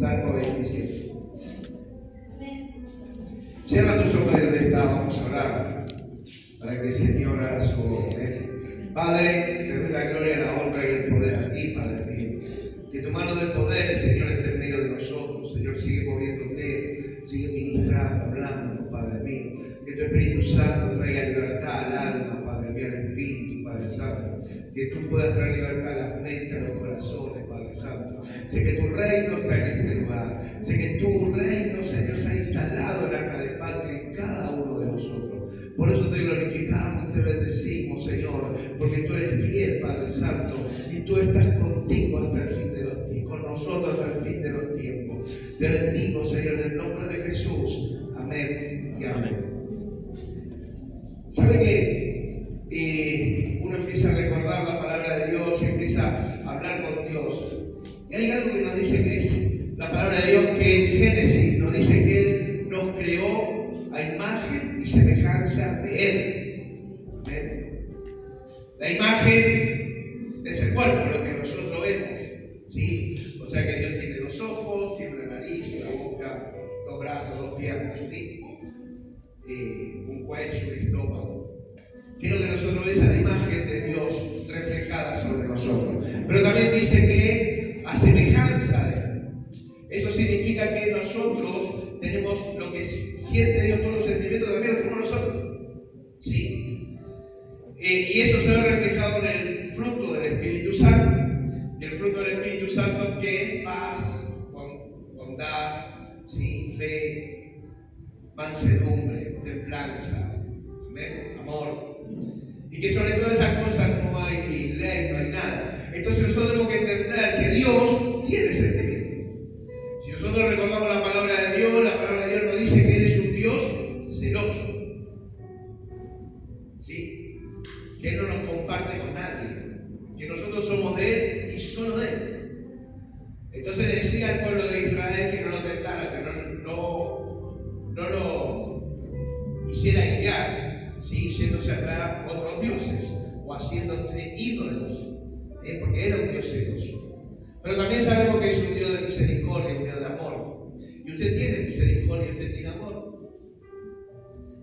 Salmo 27. Cierra tus ojos donde estás, vamos a orar para que el Señor haga su obra. Padre, te doy la gloria, la honra y el poder a ti, Padre mío. Que tu mano del poder, Señor, esté en medio de nosotros. Señor, sigue moviéndote, sigue ministrando, hablando, Padre mío. Que tu Espíritu Santo traiga libertad al alma, Padre mío, al Espíritu, Padre Santo. Que tú puedas traer libertad a las mentes, a los corazones, Padre Santo. Sé que tu reino está en este lugar. Sé que tu reino, Señor, se ha instalado en el arca del pacto en cada uno de nosotros. Por eso te glorificamos y te bendecimos, Señor, porque tú eres fiel, Padre Santo, y tú estás contigo hasta el fin de los tiempos, con nosotros hasta el fin de los tiempos. Te bendigo, Señor, en el nombre de Jesús. Amén y amén. ¿Sabe que uno empieza a recordar la palabra de Dios y empieza a hablar con Dios? Y hay algo que nos dice que es la palabra de Dios, que en Génesis nos dice que Él nos creó a imagen y semejanza de Él. ¿Amén? La imagen es el cuerpo, lo que nosotros vemos, ¿sí? O sea que Dios tiene dos ojos, tiene una nariz, una boca, dos brazos, dos piernas, ¿sí? Un cuello, un estómago. Quiero que nosotros veamos la imagen de Dios reflejada sobre nosotros. Pero también dice que a semejanza de Él. Eso significa que nosotros tenemos lo que siente Dios, todos los sentimientos también los tenemos nosotros. ¿Sí? Y eso se ve reflejado en el fruto del Espíritu Santo. Y el fruto del Espíritu Santo, que es paz, bondad, ¿sí? Fe, mansedumbre, templanza, ¿amén? Amor. Y que sobre todas esas cosas no hay ley, no hay nada. Entonces nosotros tenemos que entender que Dios tiene sentimientos. Si nosotros recordamos la palabra de Dios, la palabra de Dios nos dice que Él es un Dios celoso. ¿Sí? Que Él no nos comparte con nadie. Que nosotros somos de Él y solo de Él. Entonces le decía al pueblo de Israel que no lo tentara, que no lo hiciera guiar, ¿sí? Yéndose atrás otros dioses o haciéndose ídolos, porque era un Dios celoso. Pero también sabemos que es un Dios de misericordia, un Dios de amor. Y usted tiene misericordia, usted tiene amor.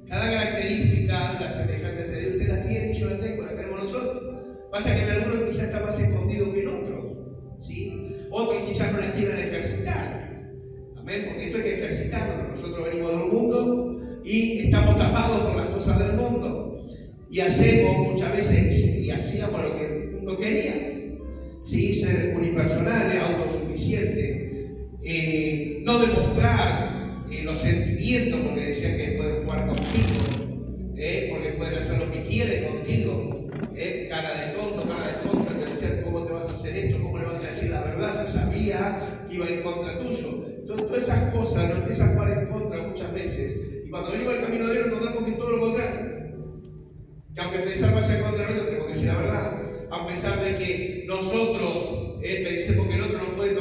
Cada característica, las semejanzas de Dios, usted la tiene y yo la tengo, la tenemos nosotros. Pasa que en algunos quizás está más escondido que en otros, ¿sí? Otros quizás no las quieran ejercitar. Amén, porque esto hay que ejercitarlo. Nosotros venimos del mundo y estamos tapados por las cosas del mundo. Y hacemos muchas veces, y hacíamos lo que el mundo quería. ¿Sí? Ser unipersonales, autosuficientes, no demostrar los sentimientos, porque decían que pueden jugar contigo, porque pueden hacer lo que quieren contigo, cara de tonto, te decían cómo te vas a hacer esto, cómo le vas a decir la verdad, si sabía que iba en contra tuyo. Entonces, todas esas cosas nos empiezan a jugar en contra muchas veces, y cuando venimos al camino de Dios nos encontramos que es todo lo contrario. Que aunque pensar vaya en contra de nosotros, tenemos que decir la verdad. A pesar de que nosotros pensemos que el otro nos puede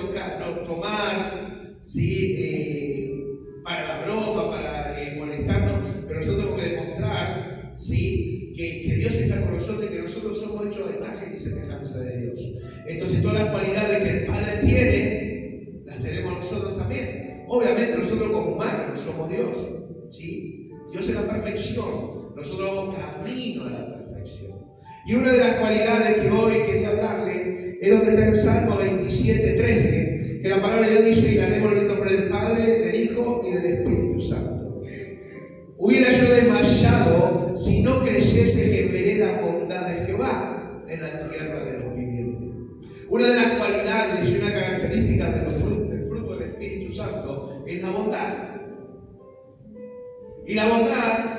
tomar, ¿sí? Para la broma, para molestarnos, pero nosotros tenemos que demostrar, ¿sí? que Dios está con nosotros y que nosotros somos hechos de imagen y semejanza de Dios. Entonces todas las cualidades que el Padre tiene, las tenemos nosotros también. Obviamente nosotros como humanos no somos Dios, ¿sí? Dios es la perfección, nosotros vamos camino a la perfección. Y una de las cualidades que hoy quería hablarle es donde está en Salmo 27:13, que la palabra de Dios dice: y ganemos el nombre del Padre, del Hijo y del Espíritu Santo. Hubiera yo desmayado si no creyese que veré la bondad de Jehová en la tierra de los vivientes. Una de las cualidades y una característica del fruto del Espíritu Santo es la bondad. Y la bondad,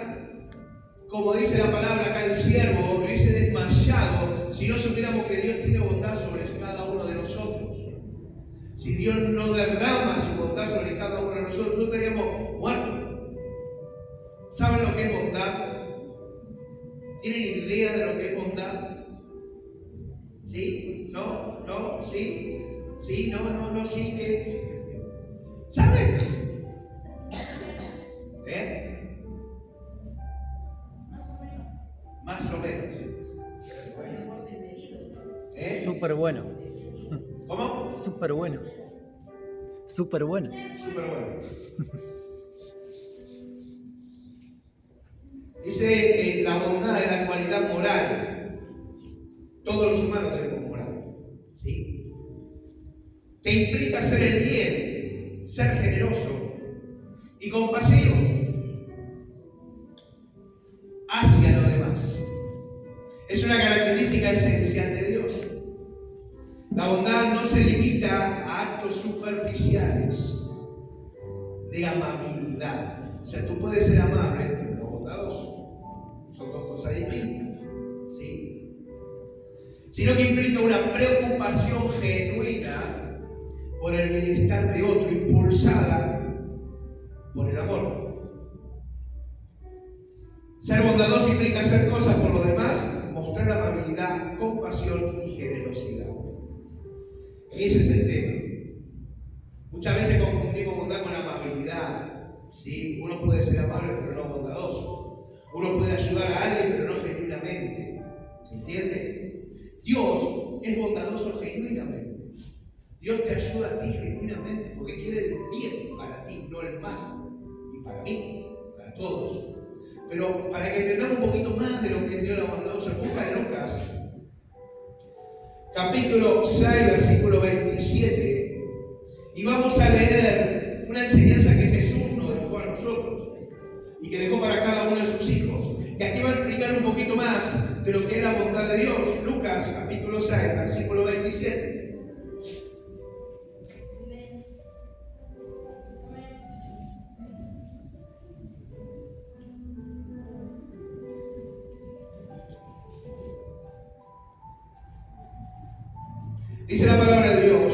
como dice la palabra acá, el siervo hubiese desmayado si no supiéramos que Dios tiene bondad sobre cada uno de nosotros. Si Dios no derrama su bondad sobre cada uno de nosotros estaríamos muertos. ¿Saben lo que es bondad? ¿Tienen idea de lo que es bondad? ¿Sí? ¿No? ¿No? ¿Sí? ¿Sí? ¿No? ¿Sí? ¿Qué? ¿Saben? Más o menos. Súper bueno. ¿Cómo? Súper bueno. Súper bueno. Súper bueno. Dice la bondad es la cualidad moral. Todos los humanos tenemos moral. ¿Sí? Que implica hacer el bien, ser generoso y compasivo hacia los demás. Es una característica esencial de Dios. La bondad no se limita a actos superficiales de amabilidad. O sea, tú puedes ser amable, pero no bondadoso. Son dos cosas distintas. ¿Sí? Sino que implica una preocupación genuina por el bienestar de otro, impulsada por el amor. Ser bondadoso implica hacer cosas por los demás, mostrar amabilidad, compasión y generosidad. Ese es el tema. Muchas veces confundimos bondad con amabilidad. ¿Sí? Uno puede ser amable pero no bondadoso. Uno puede ayudar a alguien pero no genuinamente. ¿Se entiende? Dios es bondadoso genuinamente. Dios te ayuda a ti genuinamente porque quiere el bien para ti, no el mal. Y para mí, para todos. Pero para que entendamos un poquito más de lo que es Dios bondadoso, busca en Lucas, capítulo 6, versículo 27. Y vamos a leer una enseñanza que Jesús nos dejó a nosotros y que dejó para cada uno de sus hijos. Que aquí va a explicar un poquito más de lo que es la bondad de Dios. Lucas, capítulo 6, versículo 27. Dice la palabra de Dios: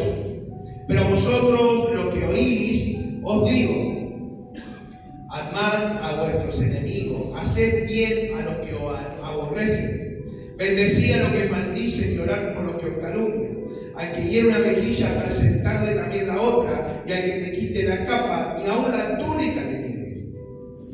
pero a vosotros lo que oís, os digo, amad a vuestros enemigos, haced bien a los que os aborrecen, bendecid a los que maldicen y orad por los que os calumnian. Al que hiere una mejilla, presentarle también la otra, y al que te quite la capa, y aún la túnica que tienes.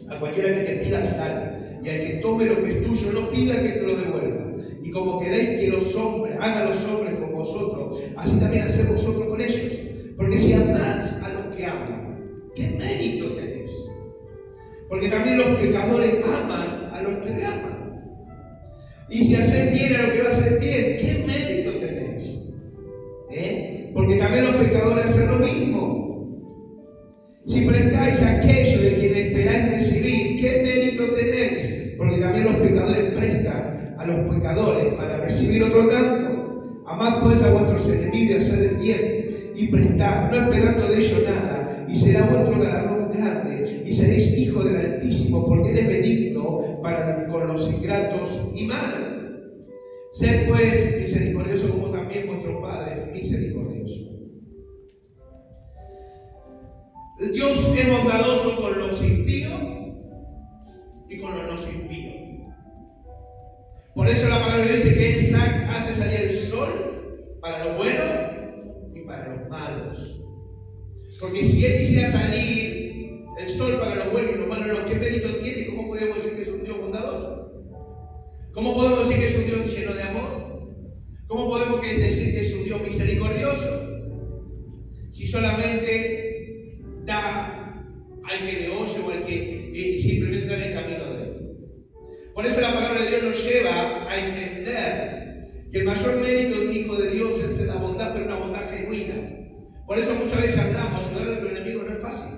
A cualquiera que te pida, dale, y al que tome lo que es tuyo, no pida que te lo devuelva. Y como queréis que los hombres, hagan los hombres con vosotros, así también haced vosotros con ellos. Porque si amás a los que aman, ¿qué mérito tenéis? Porque también los pecadores aman a los que le aman. Y si hacéis bien a los que va a hacer bien, ¿qué mérito tenéis? Porque también los pecadores hacen lo mismo. Si prestáis aquello de quien esperáis recibir, ¿qué mérito tenéis? Porque también los pecadores prestan a los pecadores para recibir otro tanto. Amad pues a vuestros enemigos y haced el bien, y prestad, no esperando de ellos nada, y será vuestro galardón grande, y seréis hijos del Altísimo, porque Él es benigno con los ingratos y malos. Sed pues misericordiosos como también vuestro Padre es misericordioso. Dios es bondadoso con los impíos y con los no impíos. Por eso la palabra dice que Él hace salir el sol para los buenos y para los malos. Porque si Él hiciera salir el sol para los buenos y los malos, ¿qué mérito tiene? ¿Cómo podemos decir que es un Dios bondadoso? ¿Cómo podemos decir que es un Dios lleno de amor? ¿Cómo podemos decir que es un Dios misericordioso? Si solamente da al que le oye o al que simplemente da el camino de Él. Por eso la palabra de Dios nos lleva a entender que el mayor mérito de un hijo de Dios es la bondad, pero una bondad genuina. Por eso muchas veces hablamos, ayudar a tu enemigo no es fácil.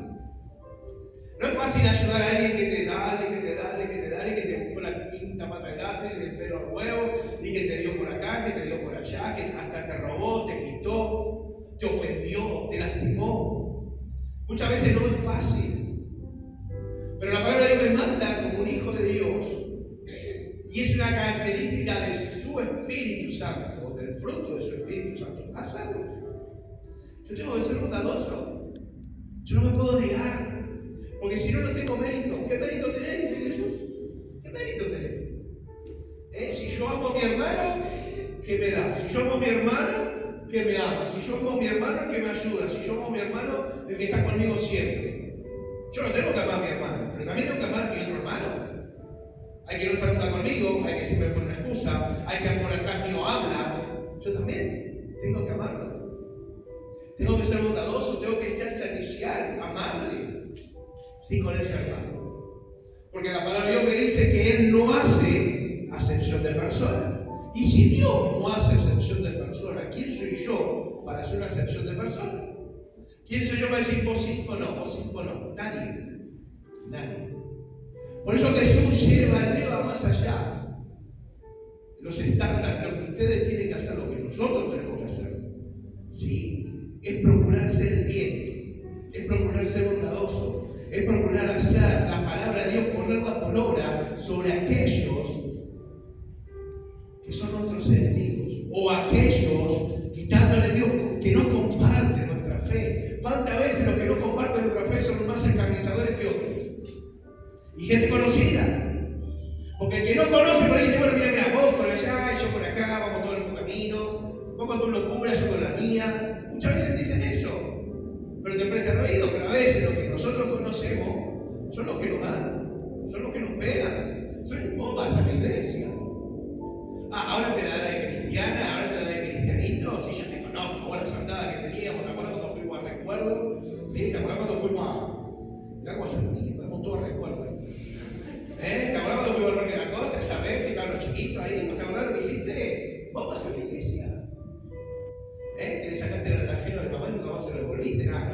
No es fácil ayudar a alguien que te da, que te puso la quinta pata de gato, el pelo al huevo, y que te dio por acá, que te dio por allá, que hasta te robó, te quitó, te ofendió, te lastimó. Muchas veces no es fácil. Pero la palabra de Dios me manda como un hijo de Dios. Y es una característica de su Espíritu Santo, del fruto de su Espíritu Santo. Hazlo. Yo tengo que ser bondadoso. Yo no me puedo negar. Porque si no, no tengo mérito. ¿Qué mérito tenés? Dice Jesús. ¿Qué mérito tenés? Si yo amo a mi hermano, ¿qué me da? Si yo amo a mi hermano, ¿qué me ama? Si yo amo a mi hermano, ¿qué me ayuda? Si yo amo a mi hermano, el que está conmigo siempre. Yo no tengo que amar a mi hermano, pero también tengo que amar a mi otro hermano. Hay que no estar nunca conmigo, hay que siempre poner una excusa, hay que por atrás mío habla. Yo también tengo que amarlo. Tengo que ser bondadoso, tengo que ser servicial, amable, sí, con ese hermano. Porque la palabra de Dios me dice que Él no hace acepción de personas. Y si Dios no hace acepción de personas, ¿quién soy yo para hacer una acepción de personas? ¿Quién soy yo para decir vos o no? Nadie. Nadie. Por eso Jesús eleva más allá los estándares, lo que ustedes tienen que hacer, lo que nosotros tenemos que hacer. ¿Sí? Es procurar ser el bien, es procurar ser bondadoso, es procurar hacer la palabra de Dios, ponerla por obra sobre aquellos que son nuestros enemigos, o aquellos, quitándole Dios, que no comparten nuestra fe. ¿Cuántas veces los que no comparten nuestra fe son más escarnizadores que otros? Y gente conocida. Porque el que no conoce por ahí dice, bueno, mira, vos por allá, yo por acá, vamos todos en un camino, vos con tu locura, yo con la mía. Muchas veces dicen eso, pero te prestan oído. Pero a veces los que nosotros conocemos son los que nos dan, son los que nos pegan. Vos vas a la iglesia. Ahora te la da de cristiana, ahora te la da de cristianito. Si yo te conozco, bueno, esa andada que teníamos, ¿te acuerdas cuando fuimos a recuerdo? ¿Sí? ¿Te acuerdas cuando fuimos a Agua Sandía? Podemos todos recuerdos. ¿Te acuerdas cuando fuimos al Parque de la Costa? ¿Sabés que estaban los chiquitos ahí? ¿No te acuerdas lo que hiciste? Vos vas a la iglesia. Que le sacaste el ajeno de mamá y nunca más se lo devolviste. Nada,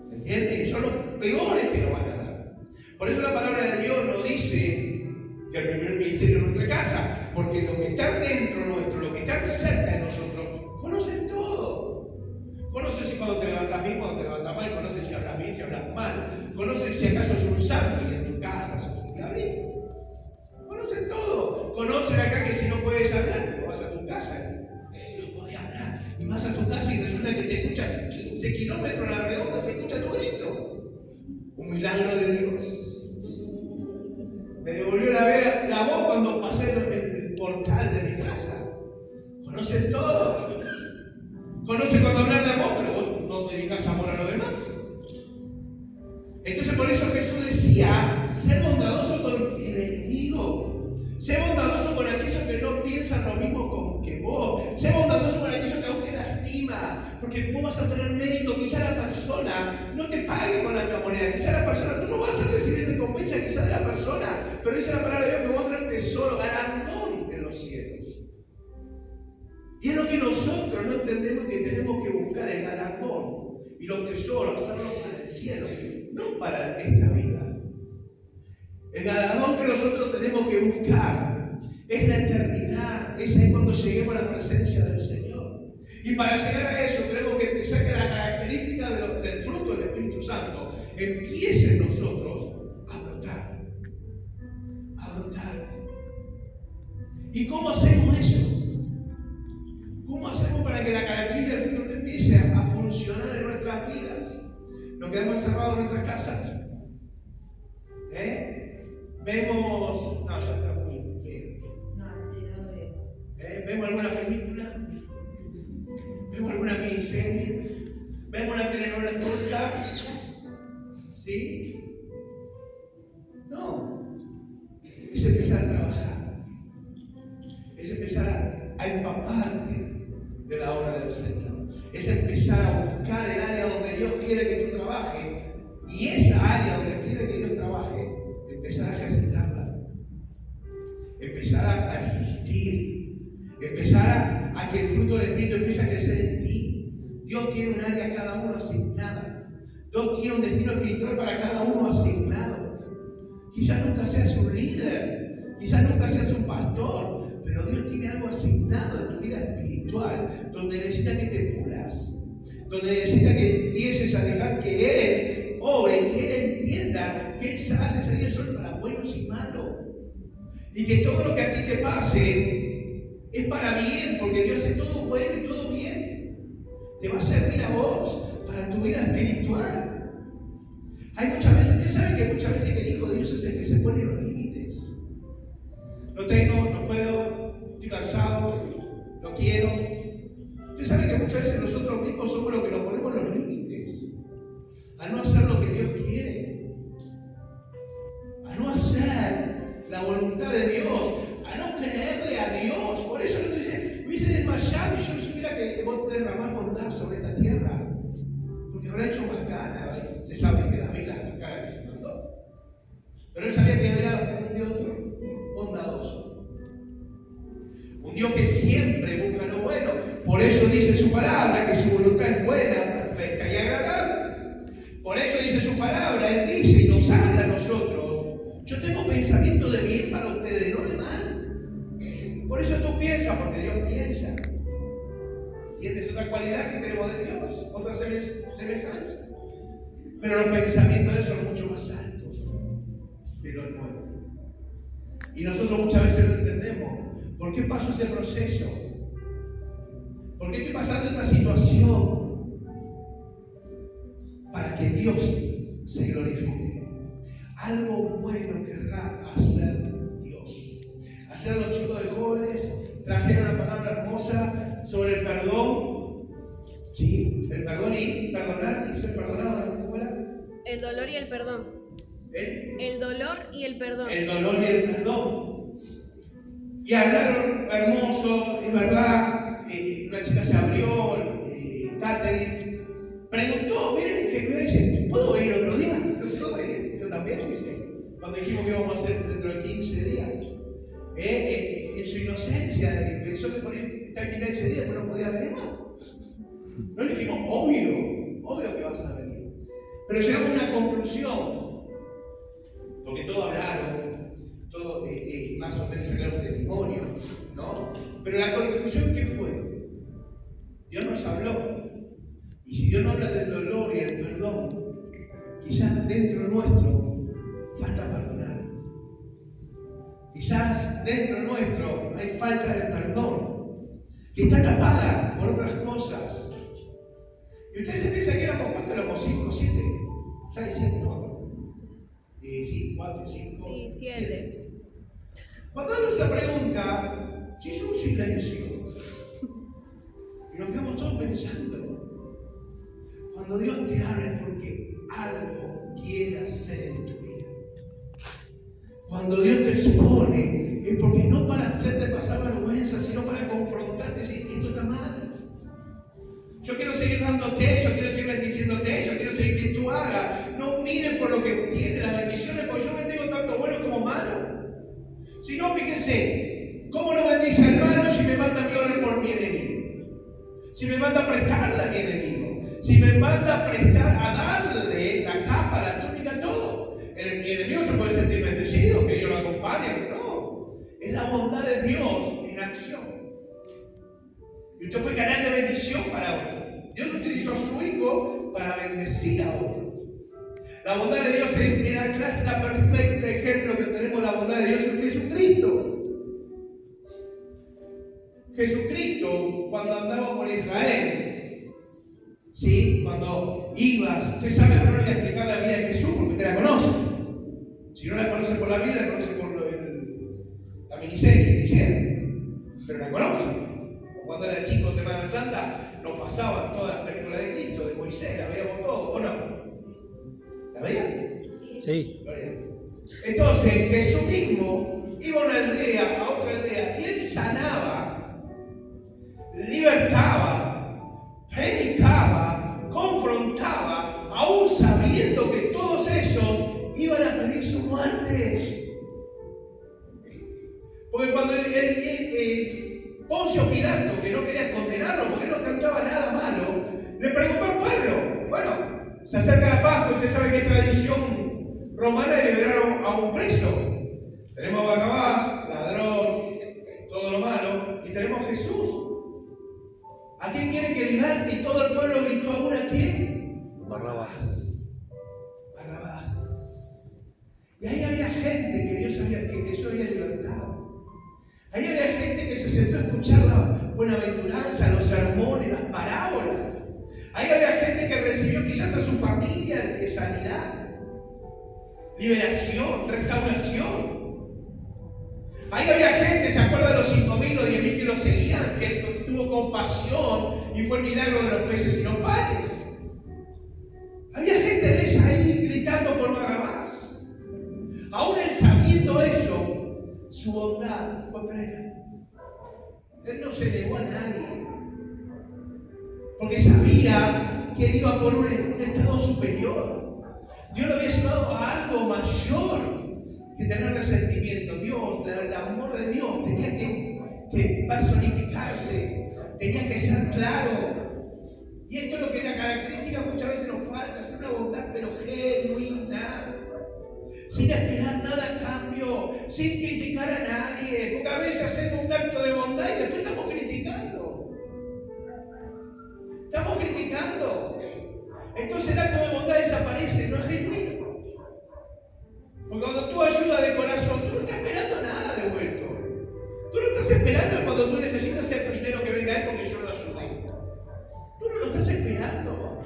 ¿me entiendes? Son los peores que nos van a dar. Por eso la palabra de Dios nos dice que el primer ministerio es nuestra casa, porque los que están dentro nuestro, los que están cerca de nosotros, conocen todo. Conocen si cuando te levantas bien, cuando te levantas mal, conocen si hablas bien, si hablas mal, conocen si acaso sos un santo y en tu casa sos un diablito. Conocen todo. Conocen acá que si no puedes hablar, pero vas a tu casa y no podés hablar. Y vas a tu casa y resulta que te escuchan 15 kilómetros a la redonda, se escucha tu grito. Un milagro de Dios. Me devolvió la voz cuando pasé el portal de mi casa. Conocen todo. Conocen cuando hablar de amor, pero vos no dedicas amor a los demás. Entonces por eso Jesús decía, ser bondadoso con el enemigo. Ser bondadoso con aquellos que no piensan lo mismo que vos. Ser bondadoso con aquellos que aún te lastima. Porque vos vas a tener mérito. Quizá la persona no te pague con la misma moneda. Quizá la persona, tú no vas a recibir recompensa quizá de la persona. Pero dice la palabra de Dios que vos vas a tener tesoro, galardón en los cielos. Y es lo que nosotros no entendemos, que tenemos que buscar el galardón y los tesoros, hacerlos para el cielo, no para esta vida. El galardón que nosotros tenemos que buscar es la eternidad. Es ahí cuando lleguemos a la presencia del Señor. Y para llegar a eso tenemos que empezar que la característica del fruto del Espíritu Santo empiece en nosotros a brotar. A brotar. ¿Y cómo hacemos eso? ¿Cómo hacemos para que la característica del fruto empiece a funcionar en nuestras vidas? ¿Nos quedamos encerrados en nuestras casas? Vemos... No, ya está muy feo. No, sí, no veo. ¿Vemos alguna película? ¿Vemos alguna miniserie? ¿Vemos una telenovela turca? ¿Sí? No. Es empezar a trabajar. Es empezar a empaparte de la obra del Señor. Es empezar a buscar el área donde Dios quiere que tú trabajes. Y esa área donde quiere que Dios trabaje, empezar a ejercitarla. Empezar a persistir. Empezar a que el fruto del Espíritu empiece a crecer en ti. Dios tiene un área a cada uno asignada. Dios tiene un destino espiritual para cada uno asignado. Quizás nunca seas un líder, quizás nunca seas un pastor, pero Dios tiene algo asignado en tu vida espiritual, donde necesita que te pulas, donde necesita que empieces a dejar que Él obre, que Él entienda que Él hace salir el sol para buenos y malos. Y que todo lo que a ti te pase es para bien, porque Dios hace todo bueno y todo bien. Te va a servir a vos para tu vida espiritual. Hay muchas veces, usted sabe que muchas veces el Hijo de Dios es el que se pone los límites. No tengo, no puedo, estoy cansado, no quiero. Usted sabe que muchas veces nosotros mismos somos los que nos ponemos los límites. A no hacer lo que Dios quiere. A no hacer la voluntad de Dios. A no creerle a Dios. Por eso el otro dice, me hubiese desmayado y yo no supiera que vos derramás Ustedes saben que David la cara que se mandó. Pero él sabía que había un Dios bondadoso. Un Dios que siempre busca lo bueno. Por eso dice su palabra, que su voluntad es buena, perfecta y agradable. Por eso dice su palabra, Él dice y nos habla a nosotros: yo tengo pensamiento de bien para ustedes, no de mal. Por eso tú piensas, porque Dios piensa. ¿Entiendes? Otra cualidad que tenemos de Dios, otra semejanza. Pero los pensamientos de Él son mucho más altos que los nuestros. Y nosotros muchas veces no entendemos. ¿Por qué paso este proceso? ¿Por qué estoy pasando esta situación? Para que Dios se glorifique. Algo bueno querrá hacer Dios. Ayer los chicos de jóvenes trajeron una palabra hermosa sobre el perdón. ¿Sí? El perdón y perdonar y ser perdonado. ¿Cómo era? El dolor y el perdón. El dolor y el perdón. El dolor y el perdón. Y hablaron hermoso, es verdad. Una chica se abrió, Catherine preguntó, miren la ingenuidad, dice: ¿puedo venir otro día? ¿Puedo venir? Yo también, dice. Cuando dijimos que íbamos a hacer dentro de 15 días. En su inocencia, pensó que estaba invitada ese día, pero no podía venir más. No le dijimos, obvio que vas a venir. Pero llegamos a una conclusión, porque todos hablaron, todos más o menos sacaron testimonio, ¿no? Pero la conclusión, ¿qué fue? Dios nos habló. Y si Dios nos habla del dolor y el perdón, quizás dentro nuestro falta perdonar. Quizás dentro nuestro hay falta de perdón, que está tapada por otras cosas. Y ustedes se piensan que éramos, ¿cuánto éramos? 5, 7, 6, 7, ¿no? Sí, 4, 5. Sí, 7. Cuando uno se pregunta, si es un silencio, y nos quedamos todos pensando, cuando Dios te habla es porque algo quiere hacer en tu vida. Cuando Dios te expone es porque no para hacerte pasar vergüenza, sino para confrontarte y decir: esto está mal. Yo quiero seguir dándote, yo quiero seguir bendiciéndote, yo quiero seguir que tú hagas. No miren por lo que tiene las bendiciones, porque yo bendigo tanto bueno como malo. Si no, fíjense, ¿cómo no bendice al malo si me manda a mí a orar por mi enemigo? Si me manda a prestarle a mi enemigo, si me manda a prestar, a darle la capa, la túnica, todo. Mi enemigo se puede sentir bendecido, que Dios lo acompañe. No, es la bondad de Dios en acción. Y usted fue canal de bendición para otro. Dios utilizó a su Hijo para bendecir a otros. La bondad de Dios es la clase, la perfecta ejemplo que tenemos de la bondad de Dios es Jesucristo. Jesucristo, cuando andaba por Israel, ¿sí? Cuando ibas, usted sabe, no le voy a explicar la vida de Jesús porque usted la conoce. Si no la conoce por la Biblia, la conoce por la miniserie que hicieron, pero la conoce. Cuando era chico, Semana Santa, nos pasaban todas las películas de Cristo, de Moisés, la veíamos todo, ¿o no? ¿La veían? Sí. Entonces, Jesús mismo iba a una aldea, a otra aldea, y Él sanaba, libertaba, predicaba, confrontaba, aún sabiendo que todos esos iban a pedir su muerte. Porque cuando Poncio Pilato, que no quería condenarlo porque no cantaba nada malo, le preguntó al pueblo: bueno, se acerca la Pascua, usted sabe que es tradición romana de liberar a un preso. Tenemos a Barrabás, ladrón, todo lo malo, y tenemos a Jesús. ¿A quién quiere que liberte? Y todo el pueblo gritó aún: ¿a quién? Barrabás. Barrabás. Y ahí había gente que Jesús había libertado. Ahí había gente que se sentó a escuchar la buenaventuranza, los sermones, las parábolas. Ahí había gente que recibió quizás a su familia de sanidad, liberación, restauración. Ahí había gente, ¿se acuerdan de los 5.000 o 10.000 que lo seguían? Que tuvo compasión y fue el milagro de los peces y los panes. Había gente de esa ahí gritando por Barrabás. Aún él sabiendo eso, su bondad fue plena. Él no se negó a nadie, porque sabía que él iba por un estado superior. Dios lo había llevado a algo mayor que tener resentimiento. Dios, el amor de Dios tenía que personificarse, tenía que ser claro. Y esto es lo que la característica muchas veces nos falta, es una bondad pero genuina, sin esperar nada a cambio, sin criticar a nadie, porque a veces hacemos un acto de bondad y después estamos criticando. Entonces el acto de bondad desaparece, no es genuino. Porque cuando tú ayudas de corazón, tú no estás esperando nada de vuelto. Tú no estás esperando cuando tú necesitas ser primero que venga Él porque yo lo ayudé. Tú no lo estás esperando.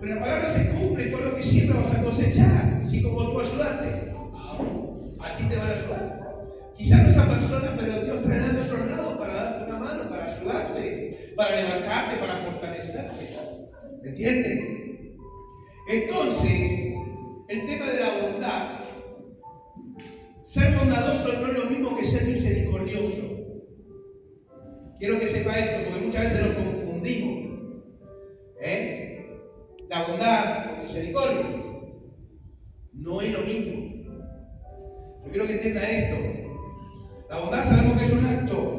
Pero la palabra se cumple, todo lo que siempre vas a cosechar. Si como tú ayudaste, a ti te van a ayudar. Quizás no esa persona, pero Dios traerá de otro lado para darte una mano, para ayudarte, para levantarte, para fortalecerte. ¿Me entienden? Entonces, el tema de la bondad, ser bondadoso no es lo mismo que ser misericordioso. Quiero que sepa esto, porque muchas veces lo confundimos. La bondad con misericordia no es lo mismo. Yo quiero que entienda esto. La bondad sabemos que es un acto.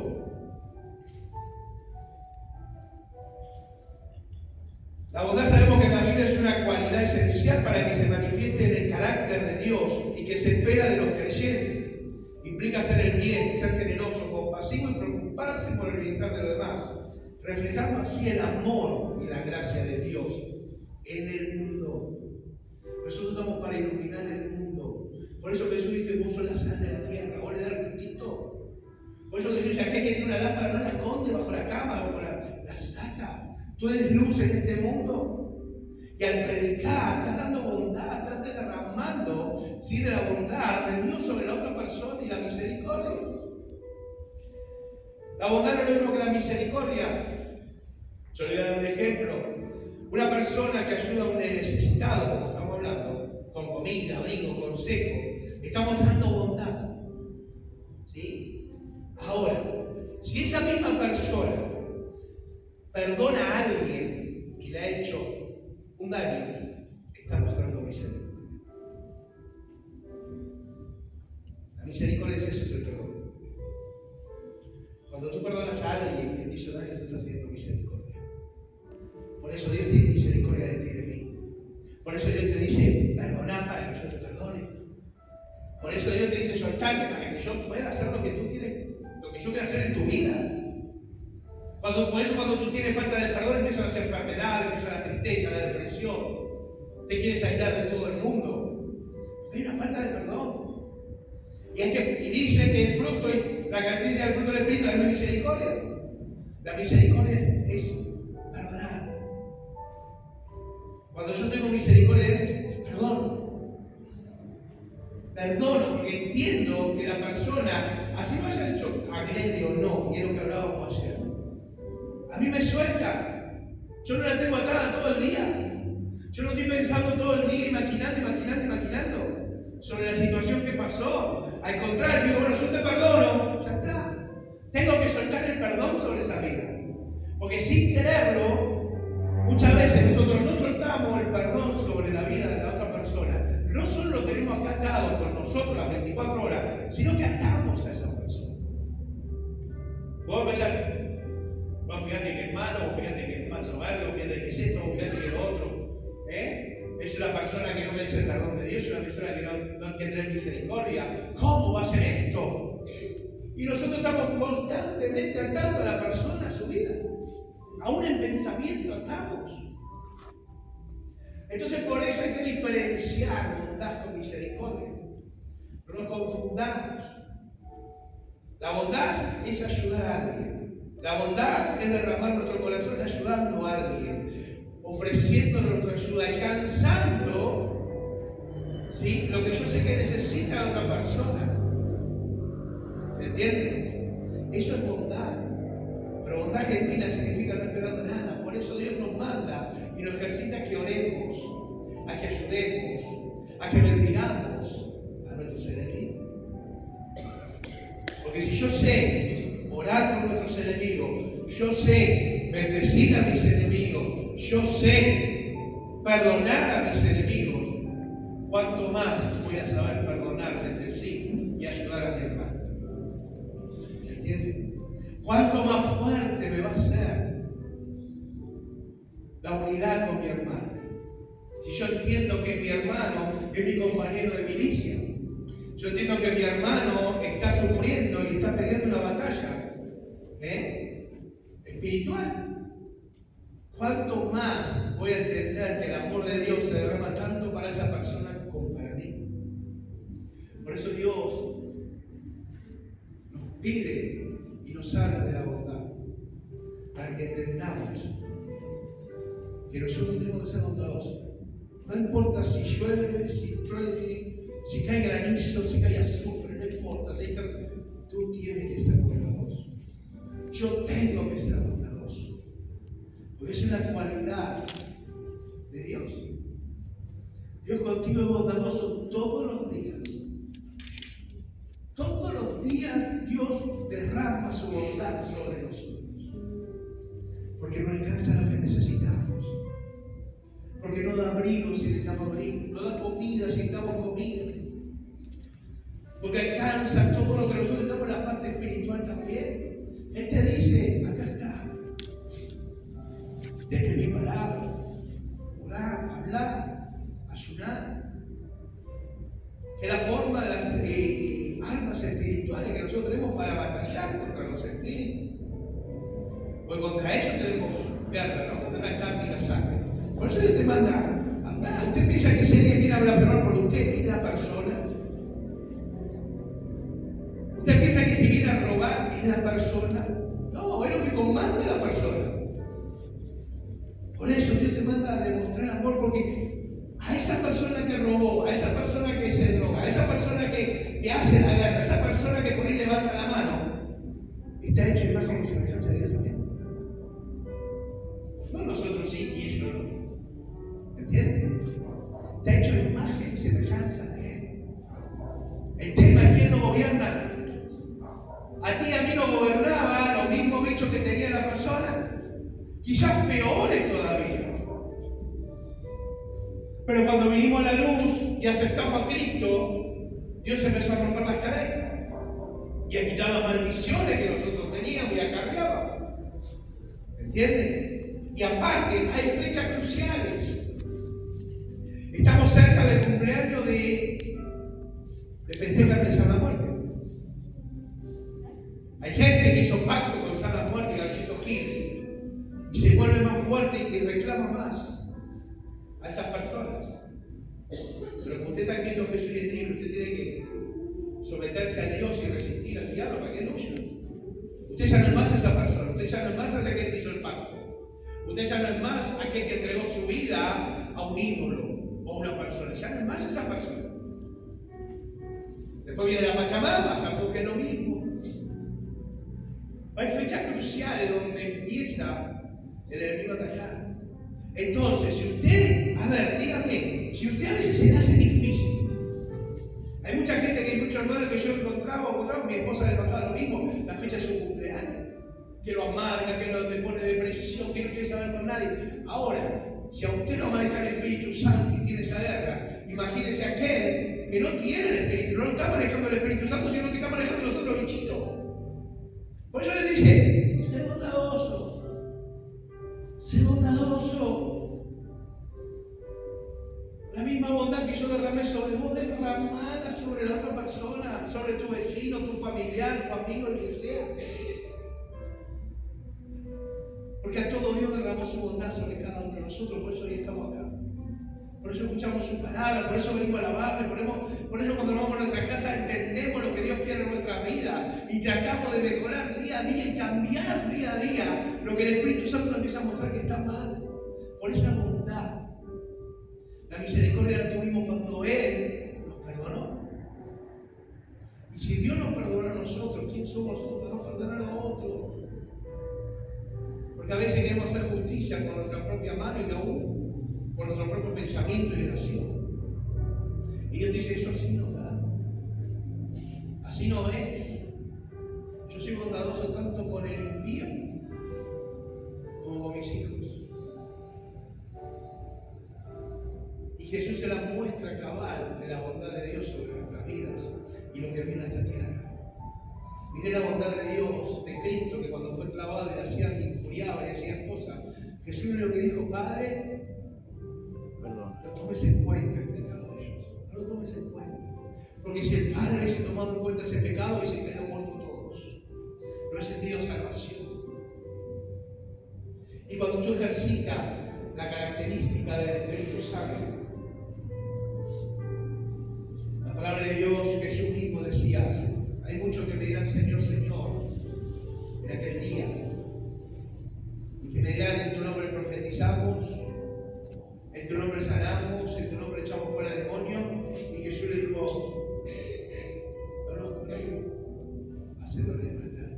La bondad sabemos que en la Biblia es una cualidad esencial para que se manifieste en el carácter de Dios y que se espera de los creyentes. Implica hacer el bien, ser generoso, compasivo y preocuparse por el bienestar de los demás, reflejando así el amor y la gracia de Dios en el mundo. Nosotros estamos para iluminar el mundo. Por eso Jesús dice: vos sos la sal de la tierra, vos le das el puntito. Por eso Jesús dice: aquel que tiene una lámpara no la esconde bajo la cama o la saca. Tú eres luz en este mundo. Y al predicar, estás dando bondad, estás derramando, ¿sí?, de la bondad de Dios sobre la otra persona y la misericordia. La bondad no es lo mismo que la misericordia. Yo le voy a dar un ejemplo. Una persona que ayuda a un necesitado, como estamos hablando, con comida, abrigo, consejo, está mostrando bondad. ¿Sí? Ahora, si esa misma persona perdona a alguien que le ha hecho un daño, está mostrando misericordia. La misericordia es eso, es el perdón. Cuando tú perdonas a alguien que te hizo daño, tú estás teniendo misericordia. Por eso Dios tiene misericordia de ti y de mí. Por eso Dios te dice: perdona para que yo te perdone. Por eso Dios te dice: soltate para que yo pueda hacer lo que tú tienes, lo que yo quiero hacer en tu vida. Por eso cuando tú tienes falta de perdón, empiezan las enfermedades, empieza la tristeza, la depresión. Te quieres aislar de todo el mundo. Hay una falta de perdón. Y dice que el fruto, la característica del fruto del Espíritu es la misericordia. La misericordia es perdonar. Cuando yo tengo misericordia, perdono. Perdono porque entiendo que la persona, así me haya hecho agrede o no, y es lo que hablábamos ayer, a mí me suelta. Yo no la tengo atada todo el día. Yo no estoy pensando todo el día y maquinando sobre la situación que pasó. Al contrario, digo: bueno, yo te perdono, ya está. Tengo que soltar el perdón sobre esa vida. Porque sin quererlo, muchas veces nosotros no soltamos el perdón sobre la vida de la otra persona. No solo lo tenemos acá atado con nosotros las 24 horas, sino que atamos a esa persona. Puedo pensar: no, fíjate que es malo, fíjate que es más soberbio, fíjate que es esto, fíjate que es lo otro. Es una persona que no merece el perdón de Dios, es una persona que no tendrá misericordia. ¿Cómo va a ser esto? Y nosotros estamos constantemente atando a la persona a su vida. Aún en pensamiento atamos. Entonces, por eso hay que diferenciar bondad con misericordia. No nos confundamos. La bondad es ayudar a alguien. La bondad es derramar nuestro corazón ayudando a alguien, ofreciendo nuestra ayuda, alcanzando, ¿sí?, lo que yo sé que necesita la otra persona. ¿Se entiende? Eso es bondad. Pero bondad genuina significa no esperando nada. Por eso Dios nos manda y nos ejercita a que oremos, a que ayudemos, a que bendigamos a nuestros enemigos. Porque si yo sé orar por nuestros enemigos, yo sé bendecir a mis enemigos, yo sé perdonar a mis enemigos, cuánto más voy a saber perdonar, bendecir y ayudar a mi hermano. ¿Entiendes? Cuánto más fuerte me va a hacer la unidad con mi hermano. Si yo entiendo que mi hermano es mi compañero de milicia, yo entiendo que mi hermano está sufriendo y está peleando una batalla espiritual. ¿Cuánto más voy a entender que el amor de Dios se derrama tanto para esa persona como para mí? Por eso Dios nos pide y nos habla de la bondad, para que entendamos que nosotros tenemos que ser bondadosos. No importa si llueve, si truene, si cae granizo, si cae azufre, no importa. Tú tienes que ser bondadoso. Yo tengo que ser bondadoso. Porque es una cualidad de Dios. Dios contigo es bondadoso todos los días. Todos los días Dios derrama su bondad sobre nosotros. Porque no alcanza lo que necesitamos. Porque no da abrigo si necesitamos abrigo. No da comida si necesitamos comida. Porque alcanza todo lo que nosotros necesitamos en la parte espiritual también. Él te dice, acá está. Tienes mi palabra. Orar, hablar, ayunar. Que la forma de las armas espirituales que nosotros tenemos para batallar contra los espíritus. Pues contra eso tenemos guerra, no contra la carne y la sangre. Por eso Dios te manda, anda. Usted piensa que si alguien viene a blasfemar por usted, es la persona. Usted piensa que si viene a robar, es la persona. No, es lo que comanda la persona. Por eso Dios te manda a demostrar amor, porque a esa persona que robó, a esa persona que se droga, a esa persona que hace la guerra, a esa persona que por ahí levanta la mano, está hecho imagen y semejanza de Dios también. No nosotros sí y ellos no. ¿Entiendes? Está hecho imagen y semejanza de Él. El tema es quién no gobierna. A ti y a mí no gobernaba los mismos bichos que tenía la persona, quizás peores todavía. Pero cuando vinimos a la luz y aceptamos a Cristo, Dios empezó a romper las cadenas y a quitar las maldiciones que nosotros teníamos y acarreábamos. ¿Entiendes? Y aparte, hay fechas cruciales. Estamos cerca del cumpleaños de festejar de San Muerte. Hay gente que hizo pacto con San Muerte y Gauchito Gil y se vuelve más fuerte y reclama más a esas personas. Pero como usted está en Cristo Jesús y es libre, usted tiene que someterse a Dios y resistir al diablo para que luche. Usted ya no es más esa persona, usted ya no es más aquel que hizo el pacto. Usted ya no es más aquel que entregó su vida a un ídolo o a una persona, ya no es más esa persona. Después viene la Pachamama, sabemos que es lo mismo. Hay fechas cruciales donde empieza el enemigo a atacar. Entonces, si usted, a ver, dígame, si usted a veces se le hace difícil, hay mucha gente que hay muchos hermanos que yo encontraba, mi esposa le pasaba lo mismo, la fecha de su cumpleaños, que lo amarga, que le pone depresión, que no quiere saber con nadie. Ahora, si a usted lo maneja el Espíritu Santo y tiene esa guerra, imagínese aquel que no tiene el Espíritu, no está manejando el Espíritu Santo, sino que está manejando los otros bichitos. Por eso le dice, sé bondadoso, sé bondadoso. La misma bondad que yo derramé sobre vos, derramala sobre la otra persona, sobre tu vecino, tu familiar, tu amigo, el que sea. Porque a todo Dios derramó su bondad sobre cada uno de nosotros, por eso hoy estamos acá. Por eso escuchamos su palabra, por eso venimos a alabarle, por eso cuando nos vamos a nuestra casa entendemos lo que Dios quiere en nuestra vida y tratamos de mejorar día a día y cambiar día a día lo que el Espíritu Santo nos empieza a mostrar que está mal. Por esa bondad. La misericordia la tuvimos cuando Él nos perdonó. Y si Dios nos perdonó a nosotros, ¿quién somos nosotros para no perdonar a otros? Porque a veces queremos hacer justicia con nuestra propia mano y aún con nuestro propio pensamiento y oración. Y Dios dice, eso así no da. Así no es. Yo soy bondadoso tanto con el impío como con mis hijos. Jesús se la muestra cabal de la bondad de Dios sobre nuestras vidas y lo que vino a esta tierra. Miré la bondad de Dios, de Cristo, que cuando fue clavado y hacía, injuriaba y hacía cosas. Jesús lo que dijo: Padre, perdón, no tomes en cuenta el pecado de ellos. No lo tomes en cuenta. Porque si el Padre hubiese tomado en cuenta ese pecado, hubiesen quedado muertos todos. No hubiese tenido salvación. Y cuando tú ejercitas la característica del Espíritu Santo, la palabra de Dios, Jesús mismo decía: hay muchos que me dirán Señor, Señor, en aquel día, y que me dirán: en tu nombre profetizamos, en tu nombre sanamos, en tu nombre echamos fuera demonios. Y Jesús le dijo: no, hacedores de maldad.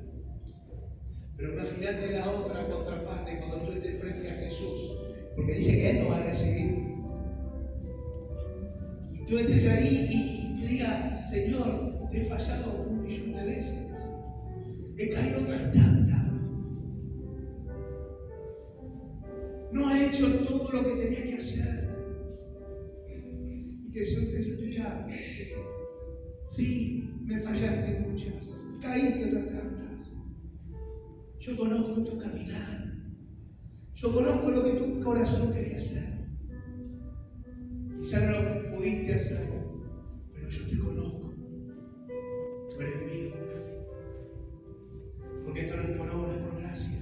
Pero imagínate la otra contraparte cuando tú estés frente a Jesús, porque dice que Él no va a recibir. Y tú estés ahí y te digas: Señor, te he fallado 1.000.000 de veces, he caído otras tantas, no he hecho todo lo que tenía que hacer. Y que Jesús te diga: sí, me fallaste muchas, caíste otras tantas. Yo conozco tu caminar, yo conozco lo que tu corazón quería hacer. Quizá no lo pudiste hacer, pero yo te conozco. Tú eres mío. Porque esto no es por obra, es por gracia.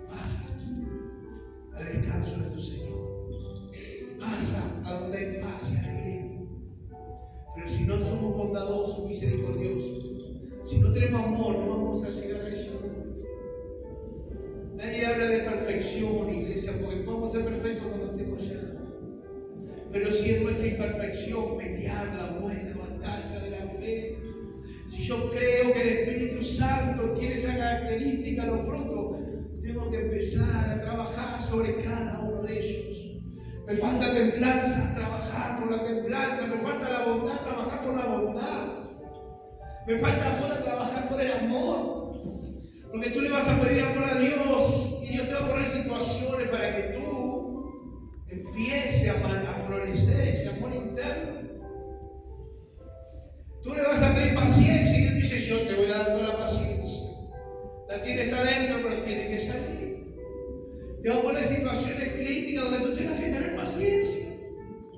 Pasa al descanso de tu Señor. Pasa a donde hay paz y alegría. Pero si no somos bondadosos, misericordiosos, si no tenemos amor, no vamos a llegar a eso. Nadie habla de perfección, iglesia, porque vamos a ser perfectos cuando estemos allá. Pero si es nuestra imperfección pelear la buena batalla de la fe, si yo creo que el Espíritu Santo tiene esa característica, los frutos, tengo que empezar a trabajar sobre cada uno de ellos. Me falta templanza, trabajar por la templanza. Me falta la bondad, trabajar por la bondad. Me falta amor, a trabajar por el amor. Porque tú le vas a pedir amor a Dios y Dios te va a poner situaciones para que tú empieces a florecer ese amor interno. Tú le vas a pedir paciencia y Dios dice: yo te voy a dar toda la paciencia. La tienes adentro, pero tiene que salir. Te va a poner situaciones críticas donde tú tengas que tener paciencia.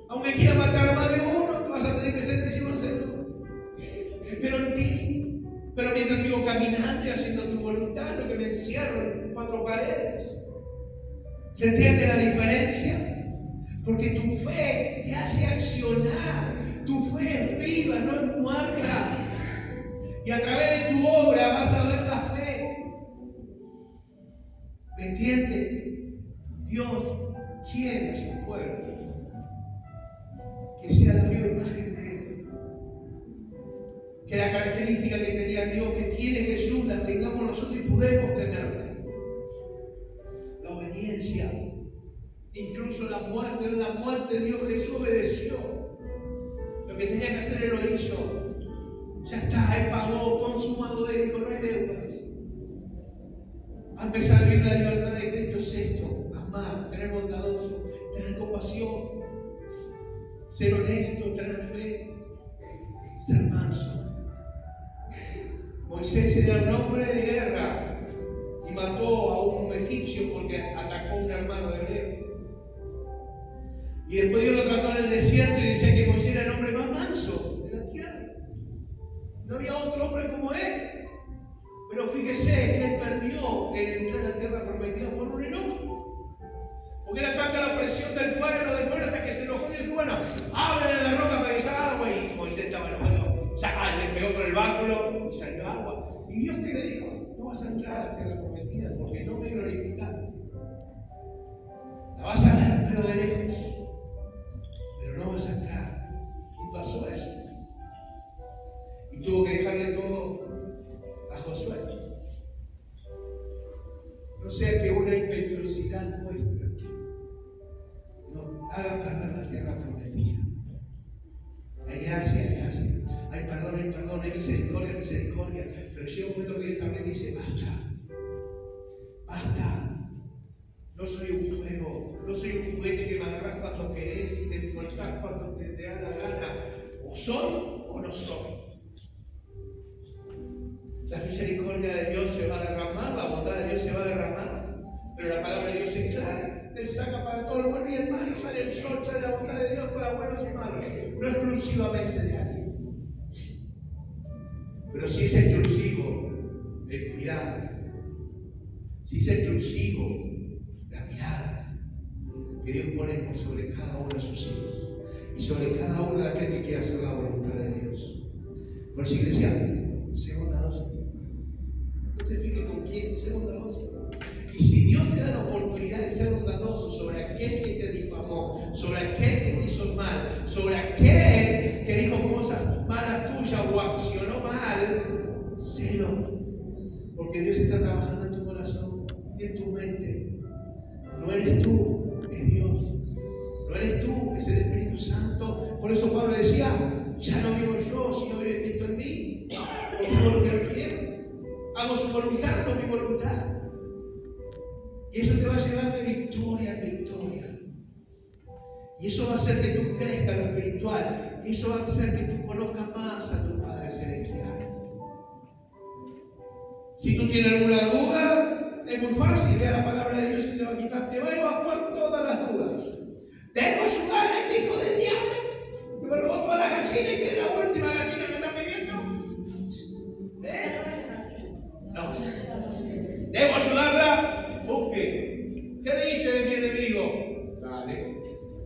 Aunque quieras matar a más de uno, tú vas a tener que sentir: Señor, espero en ti. Pero mientras sigo caminando y haciendo tu voluntad, lo que me encierro en 4 paredes. ¿Se entiende la diferencia? Porque tu fe te hace accionar. Tu fe es viva, no es muerta. Y a través de tu obra vas a ver la fe. ¿Me entiende? Dios quiere a su pueblo que sea la viva imagen de Él. Que la característica que tenía Dios, que tiene Jesús, la tengamos nosotros y podemos tenerla. La obediencia, incluso la muerte, Dios Jesús obedeció. Lo que tenía que hacer Él lo hizo. Ya está, Él pagó, consumado Él, dijo: no hay deudas. A empezar a vivir la libertad de Cristo es esto: amar, tener bondadoso, tener compasión, ser honesto, tener fe, ser manso. Moisés era un hombre de guerra y mató a un egipcio porque atacó a un hermano de hebreo. Y después Dios lo trató en el desierto y decía que Moisés era el hombre más manso de la tierra. No había otro hombre como él. Pero fíjese que él perdió el entrar a la tierra prometida por un enojo. Porque era tanta la presión del pueblo, hasta que se enojó y dijo: bueno, ábrele la roca para que salga agua. Y Moisés estaba enojado. Le pegó con el báculo y salió agua. Y Dios, ¿qué le dijo? No vas a entrar a la tierra prometida porque no me glorificaste. La vas a ver, pero de lejos. Pero no vas a entrar. Y pasó eso. Y tuvo que dejarle todo a Josué. No sea que una impetuosidad nuestra nos haga perder la tierra prometida. Hay gracia, hay gracia. Hay perdón, hay misericordia. Pero llega un momento que Él también dice: basta. No soy un juego, no soy un juguete que me agarras cuando querés y te ¿Son o no son? La misericordia de Dios se va a derramar, la bondad de Dios se va a derramar, pero la palabra de Dios es clara. Él saca para todo el bueno y el malo, sale el sol, sale la bondad de Dios para buenos y malos, no exclusivamente de alguien. Pero si es exclusivo el cuidado, si es exclusivo la mirada que Dios pone por sobre cada uno de sus hijos y sobre cada uno de aquel que quiera hacer la voluntad de Dios. Por eso, iglesia, sé bondadoso. No te fijes con quién, sé bondadoso. Y si Dios te da la oportunidad de ser bondadoso sobre aquel que te difamó, sobre aquel que te hizo mal, sobre aquel que dijo cosas malas tuyas o accionó mal, sélo. Porque Dios está trabajando en tu corazón y en tu mente. No eres tú, es Dios. No eres tú, es el Espíritu Santo. Por eso Pablo decía, ya no vivo yo, sino vive Cristo en mí. Porque hago lo que Él quiere. Hago su voluntad, no mi voluntad. Y eso te va a llevar de victoria en victoria. Y eso va a hacer que tú crezcas en lo espiritual. Y eso va a hacer que tú conozcas más a tu Padre Celestial. Si tú tienes alguna duda, es muy fácil. Vea la palabra de Dios y te va a quitar. Te va a evacuar todas las dudas. Debo ayudar a este hijo del diablo que me robó todas las gallinas y quiere la última gallina que está pidiendo. No. Debo ayudarla. Busque. ¿Qué dice de mi enemigo? Dale.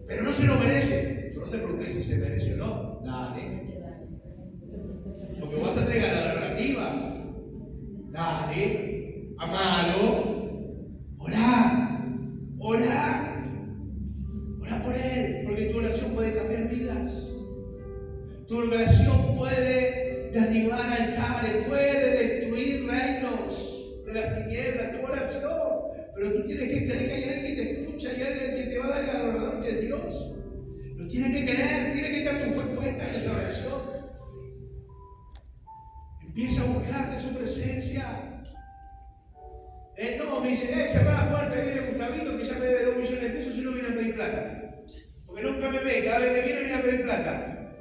Pero no se lo merece. Yo no te pregunté si se merece o no. Dale. Porque vas a entregar a la narrativa. Dale. Amalo. Orá. Orá. Orá por él. Porque tu oración puede cambiar vidas. Tu oración puede derribar altares. Puede destruir reinos de las tinieblas. Tu oración. Pero tú tienes que creer que hay alguien que te escucha y hay alguien que te va a dar el galardón, que es Dios. Lo tienes que creer, tienes que estar tu fe puesta en esa oración. Empieza a buscar de su presencia. No, me dice, cerrá la puerta, viene Gustavito que ya me debe 2 millones de pesos y no viene a pedir plata. Porque nunca me ve, cada vez que viene a pedir plata.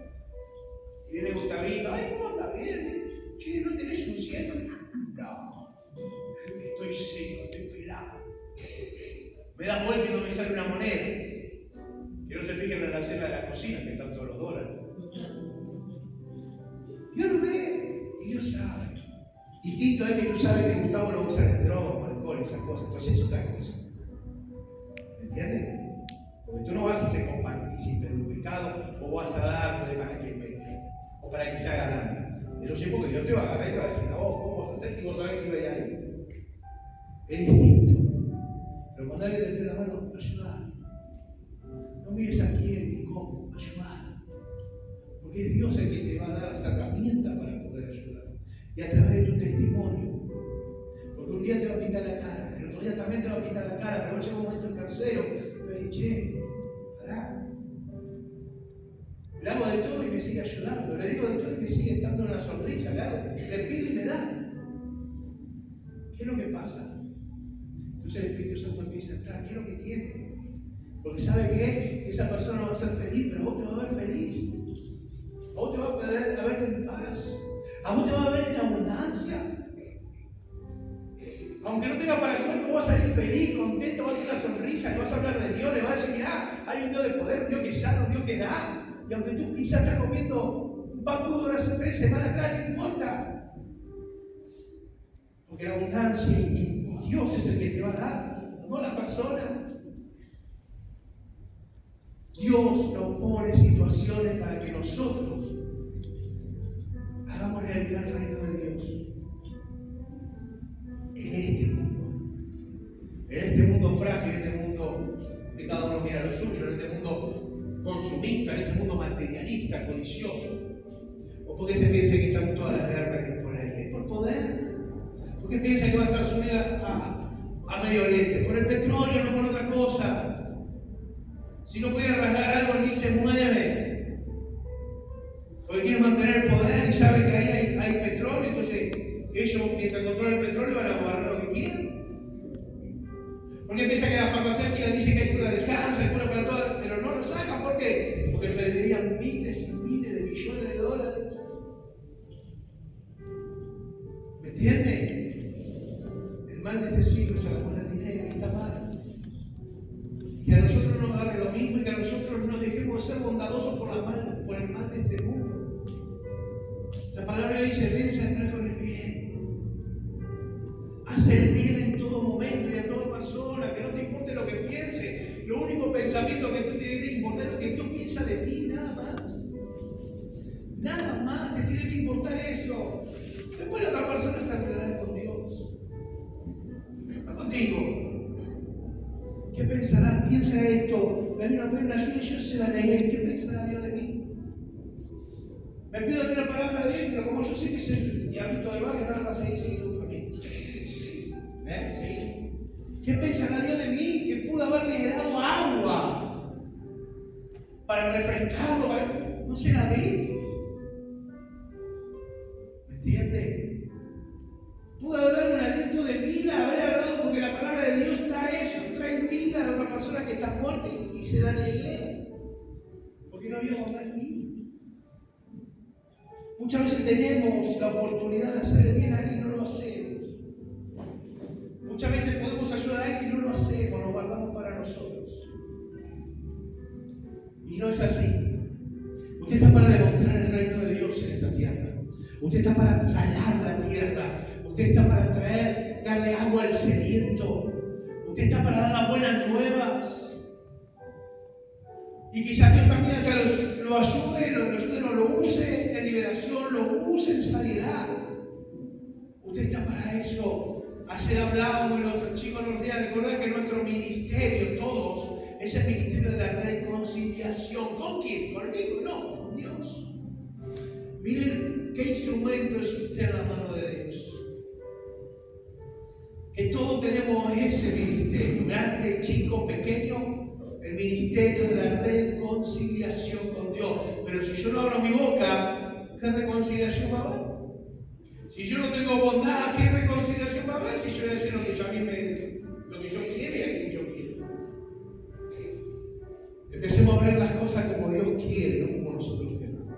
Y viene Gustavito, ay, ¿cómo anda bien? Che, ¿no tenés un 100? No, estoy seco, estoy pelado. Me da vuelta y no me sale una moneda. Que no se fijen en la cena de la cocina, que están todos los dólares. Dios lo ve y Dios sabe. Distinto es que tú sabes que Gustavo lo usa en droga, alcohol, esas cosas. Entonces es otra cosa. ¿Entiendes? Porque tú no vas a ser copartícipe de un pecado o vas a darle para que peque o para que se haga daño. Eso sí, porque Dios te va a agarrar y te va a decir, a vos, ¿cómo vas a hacer si vos sabés que iba a ir ahí? Es distinto. Pero cuando alguien te pide la mano, ayudar. No mires a quién ni cómo, ayudar. Porque es Dios el que te va a dar las herramientas para poder ayudar. Y a través de tu testimonio. Porque un día te va a pintar la cara, el otro día también te va a pintar la cara, pero llega un momento el tercero. Pero che, pará. Le hago de todo y me sigue ayudando. Le digo de todo y me sigue dando una sonrisa. Le pido y me da. ¿Qué es lo que pasa? Entonces el Espíritu Santo empieza a entrar. ¿Qué es lo que tiene? Porque sabe que esa persona no va a ser feliz, pero a vos te va a ver feliz. A vos te va a ver en paz. A vos te va a ver en abundancia. Aunque no tenga para comer, vos vas a salir feliz, contento, vas a tener una sonrisa, le vas a hablar de Dios, le vas a decir, mirá, hay un Dios de poder, un Dios que sana, un Dios que da. Y aunque tú quizás estás comiendo un pan duro hace 3 semanas atrás, no importa. Porque la abundancia y Dios es el que te va a dar, no la persona. Dios nos pone situaciones para que nosotros hagamos realidad el reino de Dios. En este mundo frágil, en este mundo que cada uno mira lo suyo, en este mundo consumista, en este mundo materialista, codicioso. ¿O por qué se piensa que están todas las guerras que hay por ahí? Es por poder. ¿Por qué piensa que va a estar subida a Medio Oriente? Por el petróleo, no por otra cosa. Si no puede rasgar algo, ni se mueve. Porque quiere mantener el poder y sabe que ahí hay petróleo, entonces ellos, mientras controlan el petróleo, van a gobernar lo que quieran. Porque piensa que la farmacéutica dice que hay cura del cáncer, cura para todo, pero no lo sacan. ¿Por qué? Porque perderían miles y miles de millones de bondadoso por el mal de este mundo. La palabra dice, ven siempre con el bien. Haz el bien en todo momento y a toda persona, que no te importe lo que piense. Lo único pensamiento que tú tienes que importar es lo que Dios piensa de ti, nada más. Nada más te tiene que importar eso. Después la otra persona se arreglará con Dios. No contigo. ¿Qué pensará? Piensa esto. Me viene una buena ayuda y yo se la negué. ¿Qué pensará Dios de mí? Me pido una palabra de Dios, pero como yo sé que es el diablito del barrio, nada más ahí tu familia. ¿Sí? ¿Qué pensará Dios de mí? Que pude haberle dado agua para refrescarlo. No será de él. ¿Me entiende? Pude haber dado un aliento de vida, haber hablado, porque la palabra de Dios da eso, trae vida a la otra persona que está muerta y se la negué. Porque no había bondad en mí. Muchas veces tenemos la oportunidad de hacer el bien a alguien y no lo hacemos. Muchas veces podemos ayudar a alguien y no lo hacemos, nos guardamos para nosotros. Y no es así. Usted está para demostrar el reino de Dios en esta tierra. Usted está para sanar la tierra. Usted está para darle agua al sediento. Usted está para dar las buenas nuevas. Y quizás Dios también hasta lo ayude, no lo use en liberación, lo use en sanidad. Usted está para eso. Ayer hablábamos y los chicos nos decían, recordad que nuestro ministerio, todos, es el ministerio de la reconciliación. ¿Con quién? ¿Conmigo? No, con Dios. Miren qué instrumento es usted en la mano de Dios. Que todos tenemos ese ministerio, grande, chico, pequeño, el ministerio de la reconciliación con Dios. Pero si yo no abro mi boca, ¿qué reconciliación va a haber? Si yo no tengo bondad, ¿qué reconciliación va a haber? Si yo voy a decir lo que yo quiero y a quien yo quiero. Empecemos a ver las cosas como Dios quiere, no como nosotros queremos.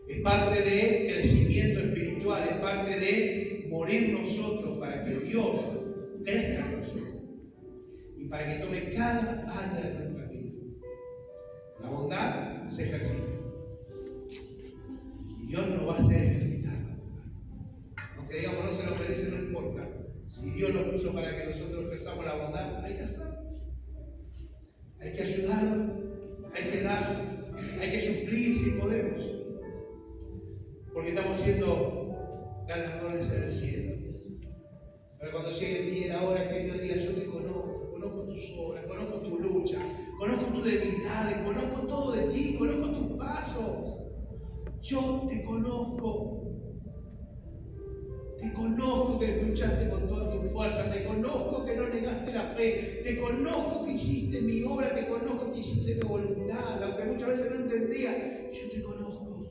Es parte de crecimiento espiritual, es parte de morir nosotros para que Dios crezca en nosotros y para que tome cada área de nuestra vida. La bondad se ejercita y Dios nos va a hacer ejercitar. Aunque digamos no se lo merece, no importa. Si Dios lo puso para que nosotros ejerzamos la bondad, hay que hacerlo. Hay que ayudarlo, hay que dar, hay que suplir si podemos. Porque estamos haciendo ganadores en el cielo. Pero cuando llegue el día y la hora que Dios diga, yo te conozco tus obras, conozco tu lucha, conozco tus debilidades, conozco todo de ti, conozco tus pasos. Yo te conozco. Te conozco que luchaste con toda tu fuerza, te conozco que no negaste la fe, te conozco que hiciste mi obra, te conozco que hiciste mi voluntad, aunque muchas veces no entendía, yo te conozco.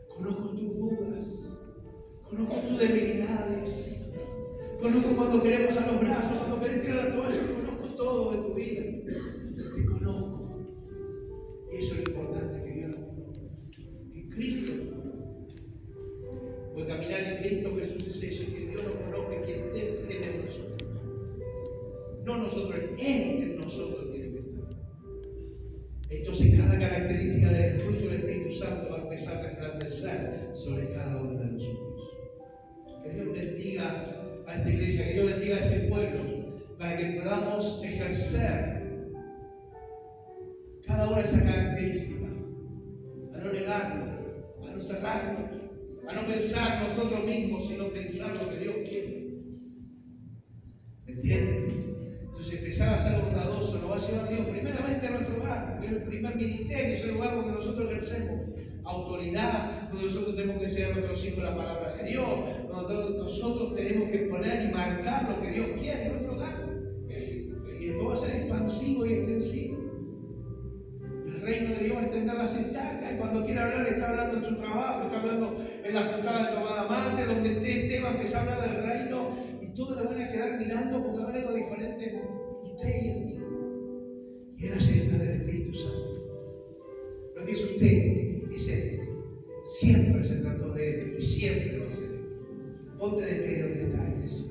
Conozco tus dudas, conozco tus debilidades, conozco cuando querés bajar los brazos, cuando querés tirar la toalla, conozco todo de tu vida, te conozco. Y eso es lo importante, que Dios nos conozca, que Cristo. Porque caminar en Cristo Jesús es eso, y que Dios nos conozca, que Él tiene en nosotros. No nosotros, Él en nosotros tiene que estar. Entonces cada característica del fruto del Espíritu Santo va a empezar a resplandecer sobre cada uno de nosotros. Que Dios bendiga a esta iglesia, que Dios bendiga a este pueblo, para que podamos ejercer cada una de esas características, a no negarnos, a no cerrarnos, a no pensar nosotros mismos, sino pensar lo que Dios quiere. ¿Me entienden? Entonces empezar a ser bondadoso nos va a llevar Dios primeramente a nuestro hogar, el primer ministerio, es el lugar donde nosotros ejercemos autoridad, donde nosotros tenemos que enseñar a nuestros hijos la palabra de Dios, donde nosotros tenemos que poner y marcar lo que Dios quiere en nuestro hogar. Y después va a ser expansivo y extensivo. El reino de Dios va a extender las estacas, y cuando quiera hablar, está hablando en su trabajo, está hablando en la juntada de tomada mate, donde esté, va a empezar a hablar del reino, y todos le van a quedar mirando porque va a haber algo diferente en usted y en mí. Y es la llenura del Espíritu Santo. Lo que es usted es Él. Siempre se trató de Él y siempre va a ser Él. Ponte de pie donde está, iglesia.